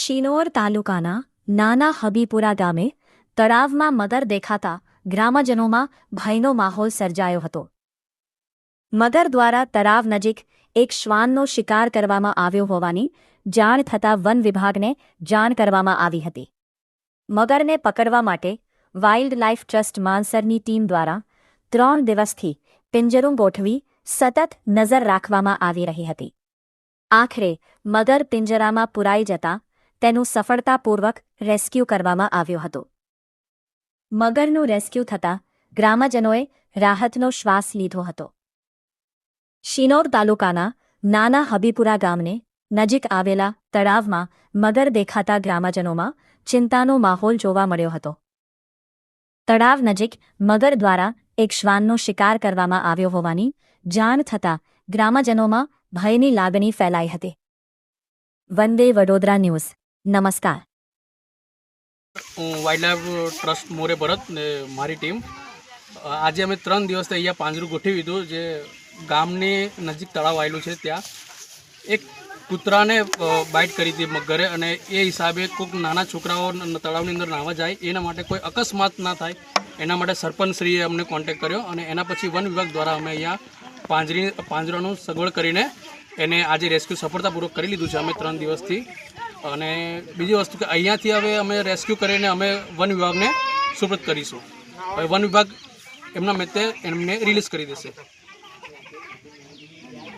શિનોર તાલુકાના નાના હબીપુરા ગામે તળાવમાં મગર દેખાતા ગ્રામજનોમાં ભયનો માહોલ સર્જાયો હતો. મગર દ્વારા તળાવ નજીક એક શ્વાનનો શિકાર કરવામાં આવ્યો હોવાની જાણ થતાં વન વિભાગને જાણ કરવામાં આવી હતી. મગરને પકડવા માટે વાઇલ્ડ લાઇફ ટ્રસ્ટ માનસરની ટીમ દ્વારા 3 દિવસથી પિંજરું ગોઠવી સતત નજર રાખવામાં આવી રહી હતી. આખરે મગર પિંજરામાં પુરાઈ જતાં તેનું સફળતાપૂર્વક રેસ્ક્યુ કરવામાં આવ્યો હતો. મગરનું રેસ્ક્યુ થતાં ગ્રામજનોએ રાહતનો શ્વાસ લીધો હતો. શિનોર તાલુકાના નાના હબીપુરા ગામને નજીક આવેલા તળાવમાં મગર દેખાતા ગ્રામજનોમાં ચિંતાનો માહોલ જોવા મળ્યો હતો. તળાવ નજીક મગર દ્વારા એક શ્વાનનો શિકાર કરવામાં આવ્યો હોવાની જાણ થતાં ગ્રામજનોમાં ભયની લાગણી ફેલાઈ હતી. વંદે વડોદરા ન્યૂઝ. નમસ્કાર. હું વાઇલ્ડ લાઇફ ટ્રસ્ટ મોરે ભરત ને મારી ટીમ આજે અમે 3 દિવસથી અહીંયા પાંજરું ગોઠવી દીધું. જે ગામની નજીક તળાવ આવેલું છે ત્યાં એક કૂતરાને બાઇટ કરી હતી મગરે, અને એ હિસાબે કોઈક નાના છોકરાઓ તળાવની અંદર નાહવા જાય એના માટે કોઈ અકસ્માત ના થાય એના માટે સરપંચશ્રીએ અમને કોન્ટેક્ટ કર્યો, અને એના પછી વન વિભાગ દ્વારા અમે અહીંયા પાંજરાનું સગવડ કરીને એને આજે રેસ્ક્યુ સફળતાપૂર્વક કરી લીધું છે અમે 3 દિવસથી. અને બીજી વસ્તુ કે અહીંયાથી હવે અમે રેસ્ક્યુ કરીને અમે વન વિભાગને સુપરત કરીશું. હવે વન વિભાગ એમના મતે એમને રિલીઝ કરી દેશે.